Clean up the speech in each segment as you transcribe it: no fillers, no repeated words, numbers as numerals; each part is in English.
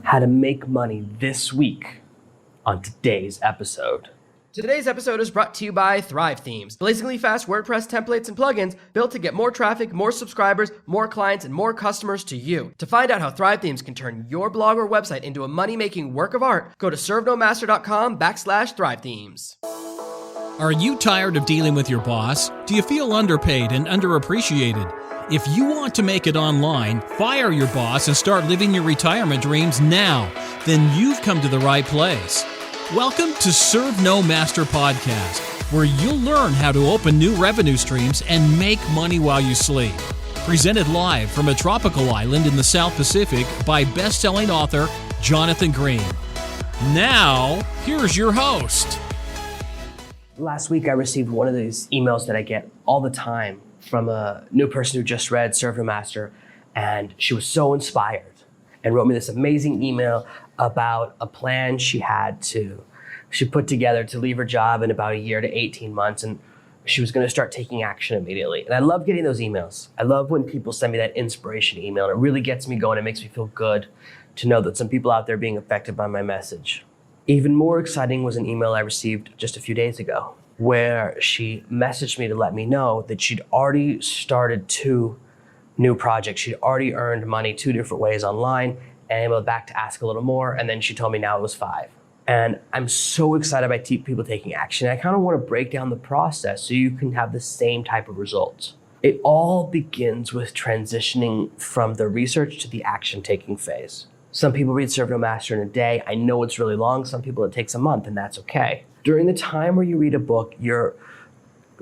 how to make money this week on today's episode. Today's episode is brought to you by Thrive Themes, blazingly fast WordPress templates and plugins built to get more traffic, more subscribers, more clients, and more customers to you. To find out how Thrive Themes can turn your blog or website into a money-making work of art, go to servenomaster.com/Thrive Themes. Are you tired of dealing with your boss? Do you feel underpaid and underappreciated? If you want to make it online, fire your boss and start living your retirement dreams now, then you've come to the right place. Welcome to Serve No Master Podcast, where you'll learn how to open new revenue streams and make money while you sleep. Presented live from a tropical island in the South Pacific by best-selling author Jonathan Green. Now, here's your host. Last week, I received one of these emails that I get all the time from a new person who just read Serve No Master, and she was so inspired and wrote me this amazing email about a plan she put together to leave her job in about a year to 18 months, and she was going to start taking action immediately. And I love getting those emails. I love when people send me that inspiration email, and it really gets me going. It makes me feel good to know that some people out there are being affected by my message. Even more exciting was an email I received just a few days ago, where she messaged me to let me know that she'd already started 2 new projects. She'd already earned money 2 different ways online, and emailed back to ask a little more, and then she told me now it was 5. And I'm so excited by people taking action. I kind of want to break down the process so you can have the same type of results. It all begins with transitioning from the research to the action-taking phase. Some people read Serve No Master in a day. I know it's really long. Some people it takes a month, and that's okay. During the time where you read a book, you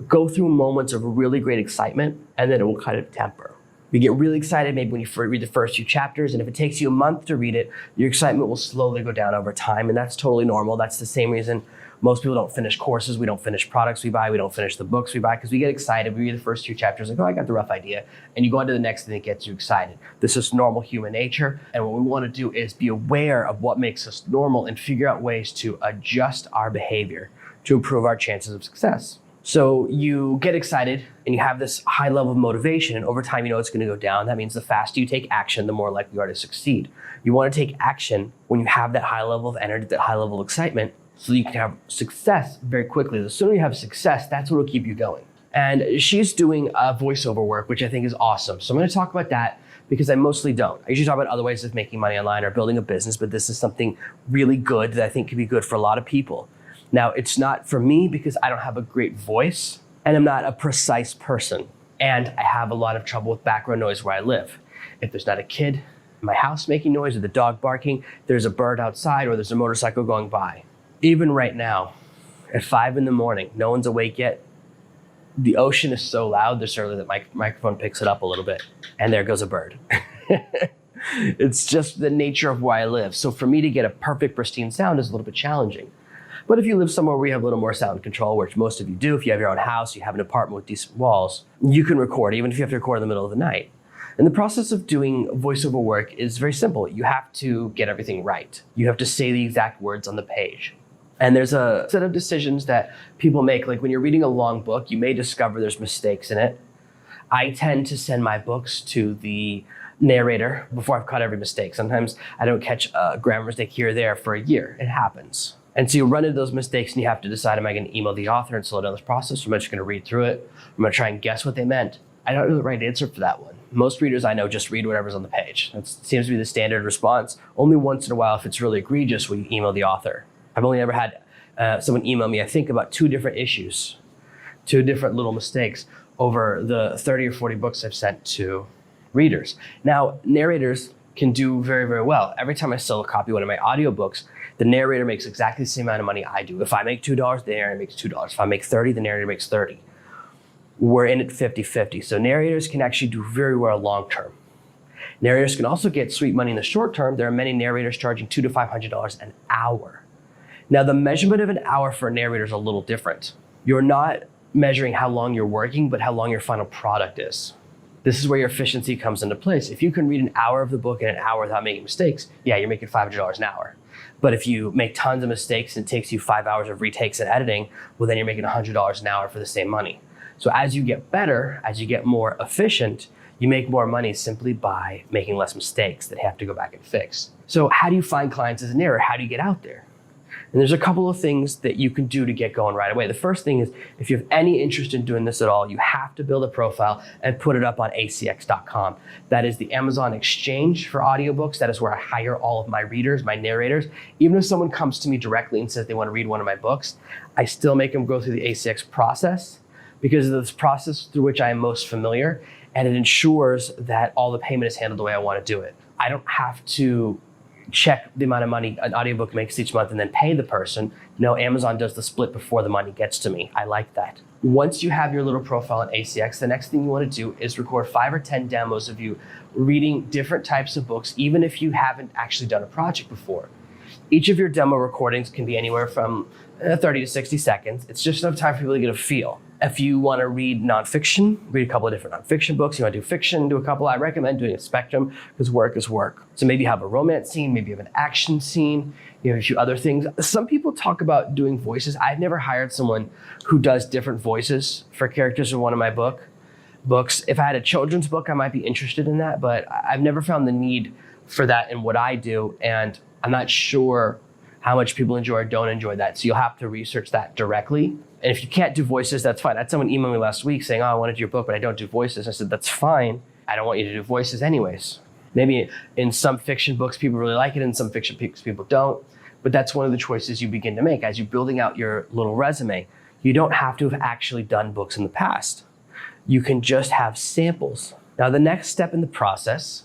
go through moments of really great excitement, and then it will kind of temper. You get really excited maybe when you read the first few chapters, and if it takes you a month to read it, your excitement will slowly go down over time, and that's totally normal. That's the same reason most people don't finish courses, we don't finish products we buy, we don't finish the books we buy, because we get excited, we read the first few chapters, like, oh, I got the rough idea, and you go on to the next thing that gets you excited. This is normal human nature, and what we want to do is be aware of what makes us normal and figure out ways to adjust our behavior to improve our chances of success. So you get excited and you have this high level of motivation, and over time you know it's going to go down. That means the faster you take action, the more likely you are to succeed. You want to take action when you have that high level of energy, that high level of excitement, so you can have success very quickly. The sooner you have success, that's what will keep you going. And she's doing voiceover work, which I think is awesome. So I'm going to talk about that because I mostly don't. I usually talk about other ways of making money online or building a business, but this is something really good that I think could be good for a lot of people. Now, it's not for me because I don't have a great voice and I'm not a precise person. And I have a lot of trouble with background noise where I live. If there's not a kid in my house making noise or the dog barking, there's a bird outside or there's a motorcycle going by. Even right now, at 5 a.m, no one's awake yet. The ocean is so loud this early that my microphone picks it up a little bit. And there goes a bird. It's just the nature of where I live. So for me to get a perfect, pristine sound is a little bit challenging. But if you live somewhere where you have a little more sound control, which most of you do, if you have your own house, you have an apartment with decent walls, you can record, even if you have to record in the middle of the night. And the process of doing voiceover work is very simple. You have to get everything right. You have to say the exact words on the page. And there's a set of decisions that people make. Like when you're reading a long book, you may discover there's mistakes in it. I tend to send my books to the narrator before I've caught every mistake. Sometimes I don't catch a grammar mistake here or there for a year. It happens. And so you run into those mistakes and you have to decide, am I going to email the author and slow down this process? Or am I just going to read through it? I'm going to try and guess what they meant. I don't know the right answer for that one. Most readers I know just read whatever's on the page. That seems to be the standard response. Only once in a while, if it's really egregious, will you email the author. I've only ever had someone email me, I think, about 2 different issues, 2 different little mistakes over the 30 or 40 books I've sent to readers. Now, narrators can do very, very well. Every time I sell a copy of one of my audiobooks, the narrator makes exactly the same amount of money I do. If I make $2, the narrator makes $2. If I make 30, the narrator makes 30. We're in it 50-50. So narrators can actually do very well long term. Narrators can also get sweet money in the short term. There are many narrators charging $200 to $500 an hour. Now, the measurement of an hour for a narrator is a little different. You're not measuring how long you're working, but how long your final product is. This is where your efficiency comes into place. If you can read an hour of the book in an hour without making mistakes, yeah, you're making $500 an hour. But if you make tons of mistakes and it takes you 5 hours of retakes and editing, well, then you're making $100 an hour for the same money. So as you get better, as you get more efficient, You make more money simply by making less mistakes that you have to go back and fix. So how do you find clients as an error? How do you get out there? And there's a couple of things that you can do to get going right away. The first thing is, if you have any interest in doing this at all, you have to build a profile and put it up on acx.com. That is the Amazon exchange for audiobooks. That is where I hire all of my readers, my narrators. Even if someone comes to me directly and says they want to read one of my books, I still make them go through the ACX process because of this process through which I am most familiar, and it ensures that all the payment is handled the way I want to do it. I don't have to check the amount of money an audiobook makes each month and then pay the person. No, Amazon does the split before the money gets to me. I like that. Once you have your little profile at ACX, the next thing you want to do is record 5 or 10 demos of you reading different types of books, even if you haven't actually done a project before. Each of your demo recordings can be anywhere from 30 to 60 seconds. It's just enough time for people to get a feel. If you want to read nonfiction, read a couple of different nonfiction books. You want to do fiction, do a couple. I recommend doing a spectrum because work is work. So maybe you have a romance scene, maybe you have an action scene, you have a few other things. Some people talk about doing voices. I've never hired someone who does different voices for characters in one of my books. If I had a children's book, I might be interested in that, but I've never found the need for that in what I do, and I'm not sure how much people enjoy or don't enjoy that. So you'll have to research that directly. And if you can't do voices, that's fine. I had someone email me last week saying, oh, I want to do your book, but I don't do voices. I said, that's fine. I don't want you to do voices anyways. Maybe in some fiction books, people really like it. In some fiction books, people don't. But that's one of the choices you begin to make as you're building out your little resume. You don't have to have actually done books in the past. You can just have samples. Now, the next step in the process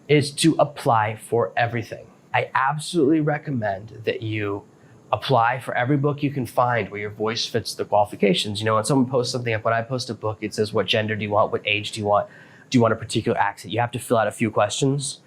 is to apply for everything. I absolutely recommend that you apply for every book you can find where your voice fits the qualifications. You know, when someone posts something up, when I post a book, it says, what gender do you want? What age do you want? Do you want a particular accent? You have to fill out a few questions.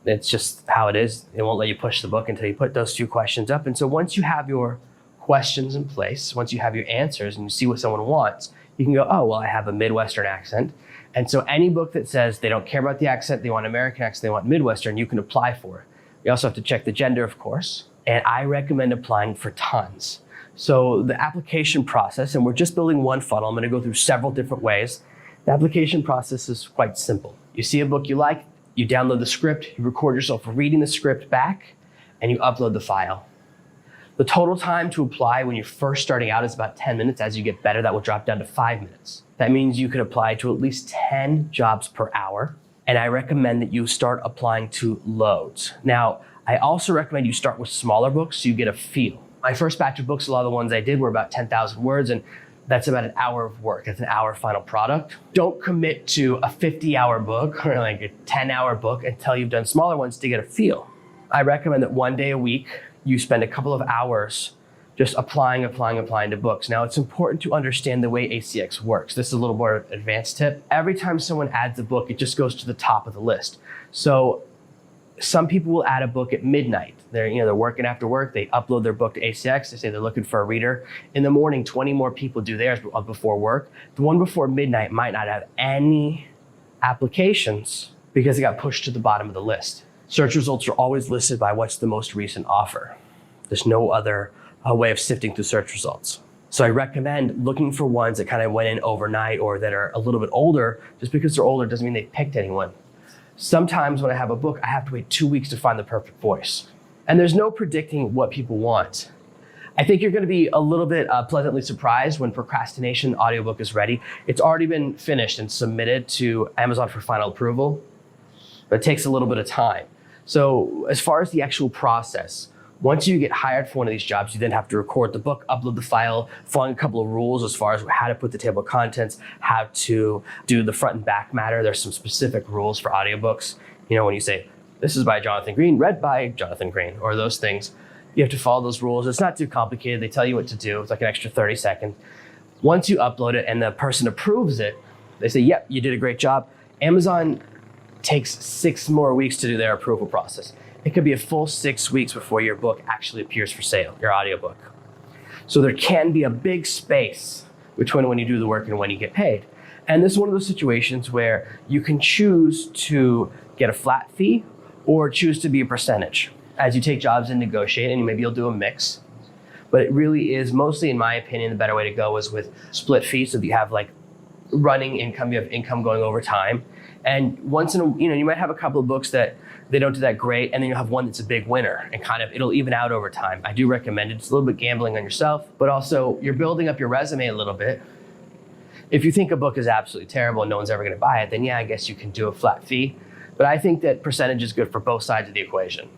It's just how it is. It won't let you push the book until you put those few questions up. And so once you have your questions in place, once you have your answers and you see what someone wants, you can go, oh, well, I have a Midwestern accent. And so any book that says they don't care about the accent, they want American accent, they want Midwestern, you can apply for it. You also have to check the gender, of course. And I recommend applying for tons. So the application process, and we're just building one funnel. I'm going to go through several different ways. The application process is quite simple. You see a book you like, you download the script, you record yourself reading the script back, and you upload the file. The total time to apply when you're first starting out is about 10 minutes. As you get better, that will drop down to 5 minutes. That means you could apply to at least 10 jobs per hour. And I recommend that you start applying to loads. Now, I also recommend you start with smaller books so you get a feel. My first batch of books, a lot of the ones I did were about 10,000 words, and that's about an hour of work. That's an hour final product. Don't commit to a 50-hour book or like a 10-hour book until you've done smaller ones to get a feel. I recommend that one day a week, you spend a couple of hours just applying to books. Now, it's important to understand the way ACX works. This is a little more advanced tip. Every time someone adds a book, it just goes to the top of the list. So some people will add a book at midnight. They're working after work. They upload their book to ACX. They say they're looking for a reader. In the morning, 20 more people do theirs before work. The one before midnight might not have any applications because it got pushed to the bottom of the list. Search results are always listed by what's the most recent offer. There's no other way of sifting through search results. So I recommend looking for ones that kind of went in overnight or that are a little bit older. Just because they're older doesn't mean they picked anyone. Sometimes when I have a book, I have to wait 2 weeks to find the perfect voice. And there's no predicting what people want. I think you're going to be a little bit pleasantly surprised when Procrastination audiobook is ready. It's already been finished and submitted to Amazon for final approval, but it takes a little bit of time. So as far as the actual process, once you get hired for one of these jobs, you then have to record the book, upload the file, following a couple of rules as far as how to put the table of contents, how to do the front and back matter. There's some specific rules for audiobooks. You know, when you say, this is by Jonathan Green, read by Jonathan Green, or those things, you have to follow those rules. It's not too complicated. They tell you what to do. It's like an extra 30 seconds. Once you upload it and the person approves it, they say, yep, you did a great job. Amazon takes 6 more weeks to do their approval process. It could be a full 6 weeks before your book actually appears for sale, your audiobook. So there can be a big space between when you do the work and when you get paid. And this is one of those situations where you can choose to get a flat fee or choose to be a percentage. As you take jobs and negotiate, and maybe you'll do a mix. But it really is, mostly in my opinion, the better way to go is with split fees. So if you have like running income, you have income going over time. And once in a, you might have a couple of books that they don't do that great, and then you'll have one that's a big winner, and kind of it'll even out over time. I do recommend it. It's a little bit gambling on yourself, but also you're building up your resume a little bit. If you think a book is absolutely terrible and no one's ever going to buy it, then yeah, I guess you can do a flat fee. But I think that percentage is good for both sides of the equation.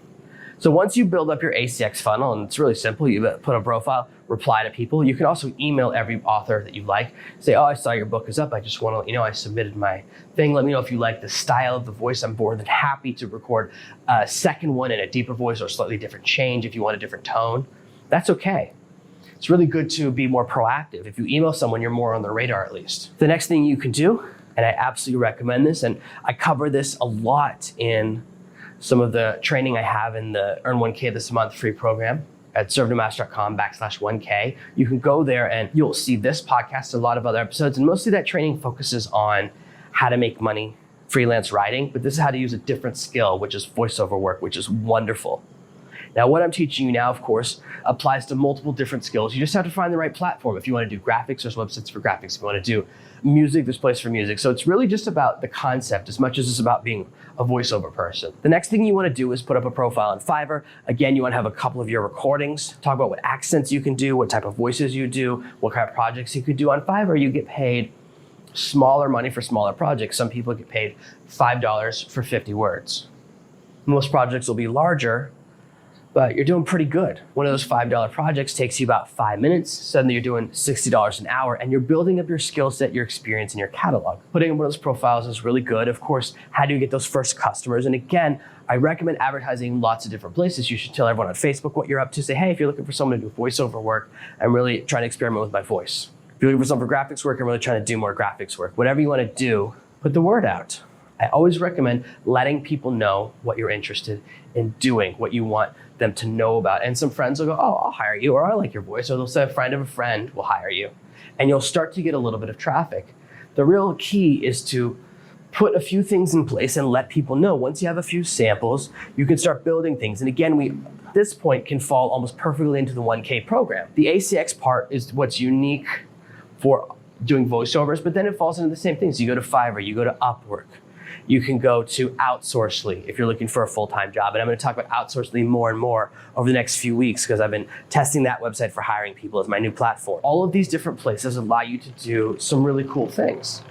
So once you build up your ACX funnel, and it's really simple, you put a profile, reply to people. You can also email every author that you like. Say, oh, I saw your book is up. I just want to let you know I submitted my thing. Let me know if you like the style of the voice. I'm more than happy to record a second one in a deeper voice or a slightly different change if you want a different tone. That's okay. It's really good to be more proactive. If you email someone, you're more on their radar at least. The next thing you can do, and I absolutely recommend this, and I cover this a lot in some of the training I have in the Earn 1K This Month free program at servenomaster.com/1K. You can go there and you'll see this podcast, a lot of other episodes, and mostly that training focuses on how to make money freelance writing, but this is how to use a different skill, which is voiceover work, which is wonderful. Now, what I'm teaching you now, of course, applies to multiple different skills. You just have to find the right platform. If you want to do graphics, there's websites for graphics. If you want to do music, there's place for music. So it's really just about the concept as much as it's about being a voiceover person. The next thing you want to do is put up a profile on Fiverr. Again, you want to have a couple of your recordings, talk about what accents you can do, what type of voices you do, what kind of projects you could do. On Fiverr, you get paid smaller money for smaller projects. Some people get paid $5 for 50 words. Most projects will be larger, but you're doing pretty good. One of those $5 projects takes you about 5 minutes. Suddenly you're doing $60 an hour, and you're building up your skill set, your experience, and your catalog. Putting in one of those profiles is really good. Of course, how do you get those first customers? And again, I recommend advertising in lots of different places. You should tell everyone on Facebook what you're up to. Say, hey, if you're looking for someone to do voiceover work, I'm really trying to experiment with my voice. If you're looking for someone for graphics work, I'm really trying to do more graphics work. Whatever you want to do, put the word out. I always recommend letting people know what you're interested in doing, what you want them to know about. And some friends will go, oh, I'll hire you, or I like your voice, or they'll say a friend of a friend will hire you. And you'll start to get a little bit of traffic. The real key is to put a few things in place and let people know. Once you have a few samples, you can start building things. And again, we at this point can fall almost perfectly into the 1K program. The ACX part is what's unique for doing voiceovers, but then it falls into the same things. You go to Fiverr, you go to Upwork. You can go to Outsourcely if you're looking for a full-time job. And I'm going to talk about Outsourcely more and more over the next few weeks because I've been testing that website for hiring people as my new platform. All of these different places allow you to do some really cool things.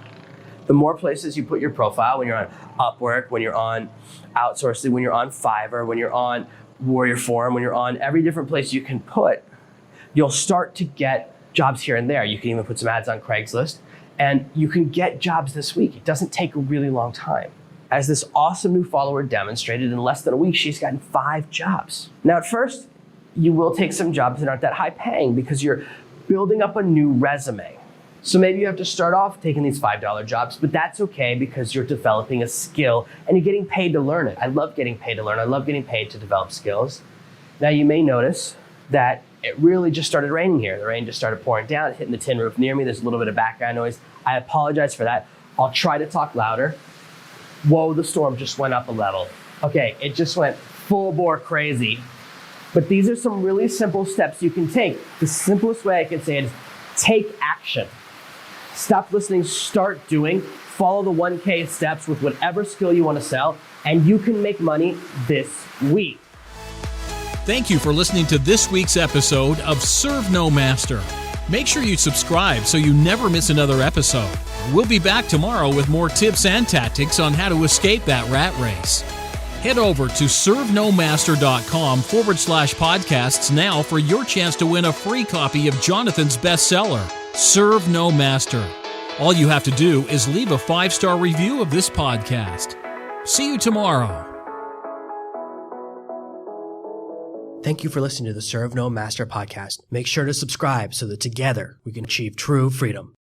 The more places you put your profile, when you're on Upwork, when you're on Outsourcely, when you're on Fiverr, when you're on Warrior Forum, when you're on every different place you can put, you'll start to get jobs here and there. You can even put some ads on Craigslist. And you can get jobs this week. It doesn't take a really long time. As this awesome new follower demonstrated, in less than a week, she's gotten 5 jobs. Now, at first, you will take some jobs that aren't that high paying because you're building up a new resume. So maybe you have to start off taking these $5 jobs, but that's okay because you're developing a skill and you're getting paid to learn it. I love getting paid to learn. I love getting paid to develop skills. Now, you may notice that it really just started raining here. The rain just started pouring down, hitting the tin roof near me. There's a little bit of background noise. I apologize for that. I'll try to talk louder. Whoa, the storm just went up a level. Okay, it just went full bore crazy. But these are some really simple steps you can take. The simplest way I can say it is take action. Stop listening, start doing. Follow the 1K steps with whatever skill you want to sell, and you can make money this week. Thank you for listening to this week's episode of Serve No Master. Make sure you subscribe so you never miss another episode. We'll be back tomorrow with more tips and tactics on how to escape that rat race. Head over to servenomaster.com/podcasts now for your chance to win a free copy of Jonathan's bestseller, Serve No Master. All you have to do is leave a 5-star review of this podcast. See you tomorrow. Thank you for listening to the Serve No Master podcast. Make sure to subscribe so that together we can achieve true freedom.